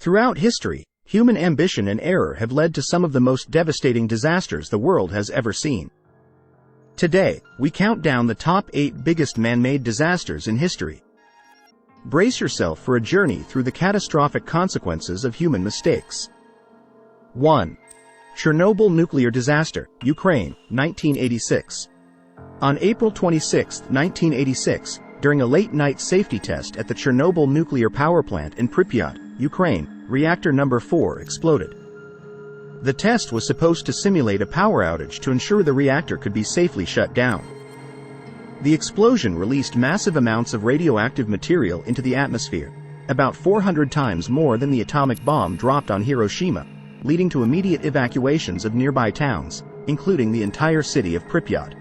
Throughout history, human ambition and error have led to some of the most devastating disasters the world has ever seen. Today, we count down the top 8 biggest man-made disasters in history. Brace yourself for a journey through the catastrophic consequences of human mistakes. 1. Chernobyl nuclear disaster, Ukraine, 1986. On April 26, 1986, during a late-night safety test at the Chernobyl nuclear power plant in Pripyat, Ukraine, reactor number 4 exploded. The test was supposed to simulate a power outage to ensure the reactor could be safely shut down. The explosion released massive amounts of radioactive material into the atmosphere, about 400 times more than the atomic bomb dropped on Hiroshima, leading to immediate evacuations of nearby towns, including the entire city of Pripyat.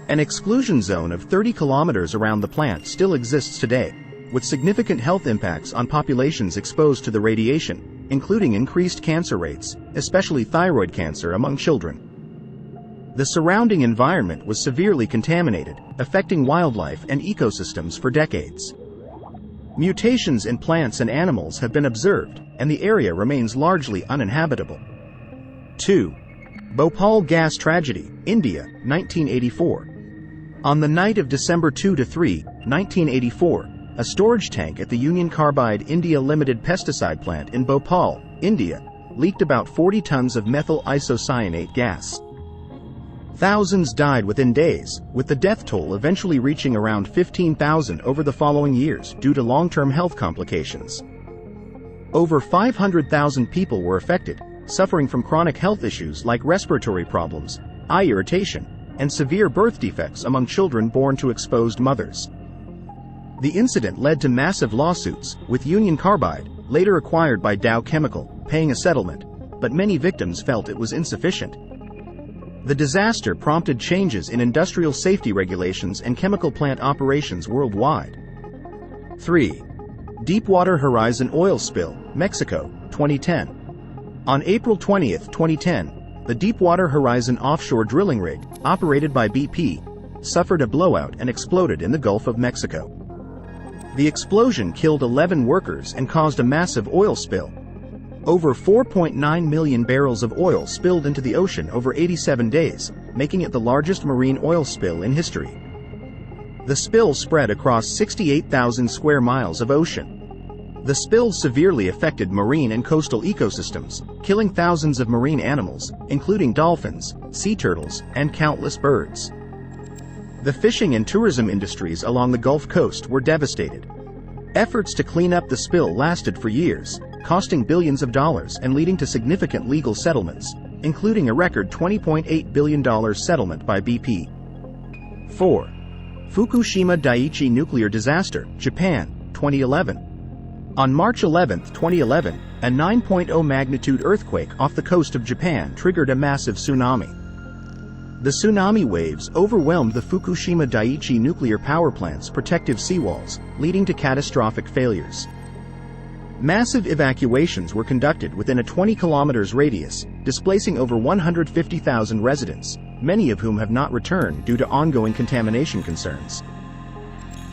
An exclusion zone of 30 kilometers around the plant still exists today, with significant health impacts on populations exposed to the radiation, including increased cancer rates, especially thyroid cancer among children. The surrounding environment was severely contaminated, affecting wildlife and ecosystems for decades. Mutations in plants and animals have been observed, and the area remains largely uninhabitable. 2. Bhopal gas tragedy, India, 1984. On the night of December 2–3, 1984, a storage tank at the Union Carbide India Limited pesticide plant in Bhopal, India, leaked about 40 tons of methyl isocyanate gas. Thousands died within days, with the death toll eventually reaching around 15,000 over the following years due to long-term health complications. Over 500,000 people were affected, suffering from chronic health issues like respiratory problems, eye irritation, and severe birth defects among children born to exposed mothers. The incident led to massive lawsuits, with Union Carbide, later acquired by Dow Chemical, paying a settlement, but many victims felt it was insufficient. The disaster prompted changes in industrial safety regulations and chemical plant operations worldwide. 3. Deepwater Horizon oil spill, Mexico, 2010. On April 20, 2010, the Deepwater Horizon offshore drilling rig, operated by BP, suffered a blowout and exploded in the Gulf of Mexico. The explosion killed 11 workers and caused a massive oil spill. Over 4.9 million barrels of oil spilled into the ocean over 87 days, making it the largest marine oil spill in history. The spill spread across 68,000 square miles of ocean. The spill severely affected marine and coastal ecosystems, killing thousands of marine animals, including dolphins, sea turtles, and countless birds. The fishing and tourism industries along the Gulf Coast were devastated. Efforts to clean up the spill lasted for years, costing billions of dollars and leading to significant legal settlements, including a record $20.8 billion settlement by BP. 4. Fukushima Daiichi nuclear disaster, Japan, 2011. On March 11, 2011, a 9.0 magnitude earthquake off the coast of Japan triggered a massive tsunami. The tsunami waves overwhelmed the Fukushima Daiichi nuclear power plant's protective seawalls, leading to catastrophic failures. Massive evacuations were conducted within a 20 kilometers radius, displacing over 150,000 residents, many of whom have not returned due to ongoing contamination concerns.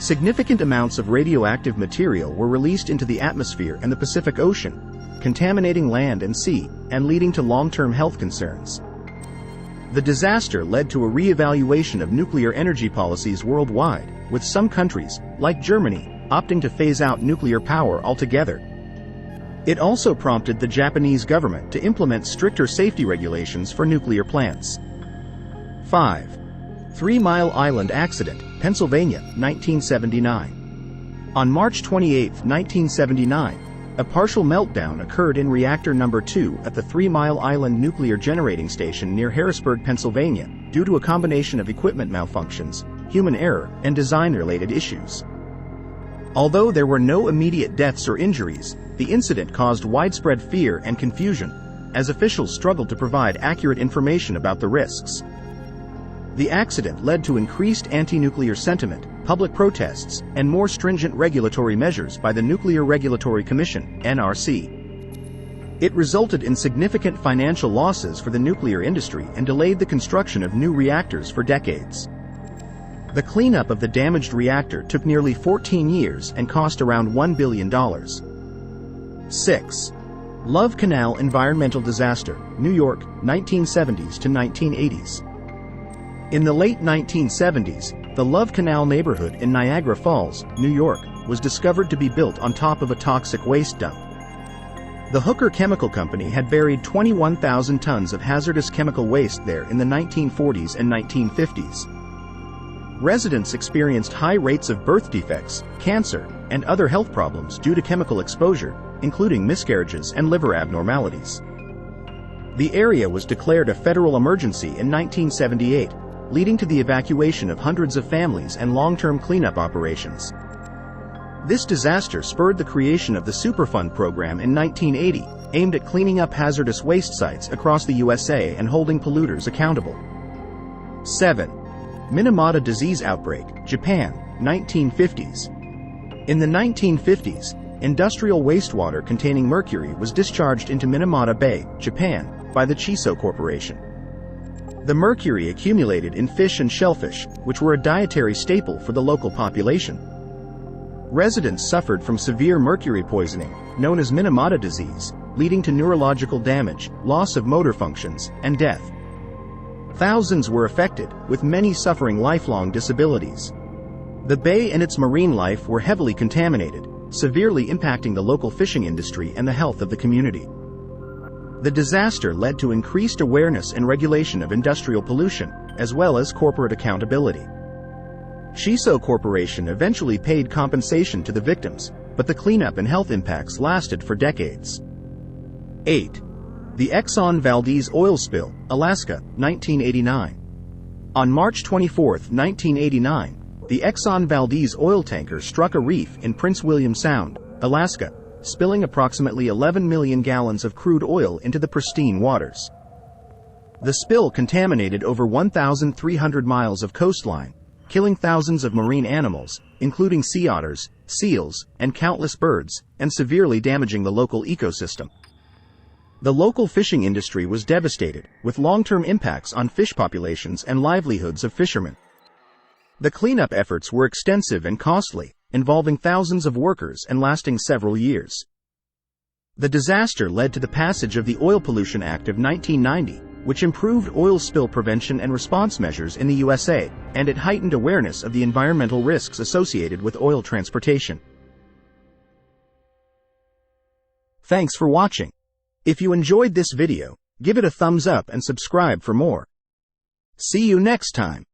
Significant amounts of radioactive material were released into the atmosphere and the Pacific Ocean, contaminating land and sea, and leading to long-term health concerns. The disaster led to a re-evaluation of nuclear energy policies worldwide, with some countries, like Germany, opting to phase out nuclear power altogether. It also prompted the Japanese government to implement stricter safety regulations for nuclear plants. 5. 3 Mile Island accident, Pennsylvania, 1979. On March 28, 1979, a partial meltdown occurred in reactor number 2 at the 3 Mile Island nuclear generating station near Harrisburg, Pennsylvania, due to a combination of equipment malfunctions, human error, and design-related issues. Although there were no immediate deaths or injuries, the incident caused widespread fear and confusion, as officials struggled to provide accurate information about the risks. The accident led to increased anti-nuclear sentiment, public protests, and more stringent regulatory measures by the Nuclear Regulatory Commission, NRC. It resulted in significant financial losses for the nuclear industry and delayed the construction of new reactors for decades. The cleanup of the damaged reactor took nearly 14 years and cost around $1 billion. 6. Love Canal environmental disaster, New York, 1970s to 1980s. In the late 1970s, the Love Canal neighborhood in Niagara Falls, New York, was discovered to be built on top of a toxic waste dump. The Hooker Chemical Company had buried 21,000 tons of hazardous chemical waste there in the 1940s and 1950s. Residents experienced high rates of birth defects, cancer, and other health problems due to chemical exposure, including miscarriages and liver abnormalities. The area was declared a federal emergency in 1978, leading to the evacuation of hundreds of families and long-term cleanup operations. This disaster spurred the creation of the Superfund program in 1980, aimed at cleaning up hazardous waste sites across the USA and holding polluters accountable. 7. Minamata disease outbreak, Japan, 1950s. In the 1950s, industrial wastewater containing mercury was discharged into Minamata Bay, Japan, by the Chiso Corporation. The mercury accumulated in fish and shellfish, which were a dietary staple for the local population. Residents suffered from severe mercury poisoning, known as Minamata disease, leading to neurological damage, loss of motor functions, and death. Thousands were affected, with many suffering lifelong disabilities. The bay and its marine life were heavily contaminated, severely impacting the local fishing industry and the health of the community. The disaster led to increased awareness and regulation of industrial pollution, as well as corporate accountability. Chiso Corporation eventually paid compensation to the victims, but the cleanup and health impacts lasted for decades. 8. The Exxon Valdez oil spill, Alaska, 1989. On March 24, 1989, the Exxon Valdez oil tanker struck a reef in Prince William Sound, Alaska, spilling approximately 11 million gallons of crude oil into the pristine waters. The spill contaminated over 1,300 miles of coastline, killing thousands of marine animals, including sea otters, seals, and countless birds, and severely damaging the local ecosystem. The local fishing industry was devastated, with long-term impacts on fish populations and livelihoods of fishermen. The cleanup efforts were extensive and costly, involving thousands of workers and lasting several years. The disaster led to the passage of the Oil Pollution Act of 1990, which improved oil spill prevention and response measures in the USA, and it heightened awareness of the environmental risks associated with oil transportation. Thanks for watching. If you enjoyed this video, give it a thumbs up and subscribe for more. See you next time.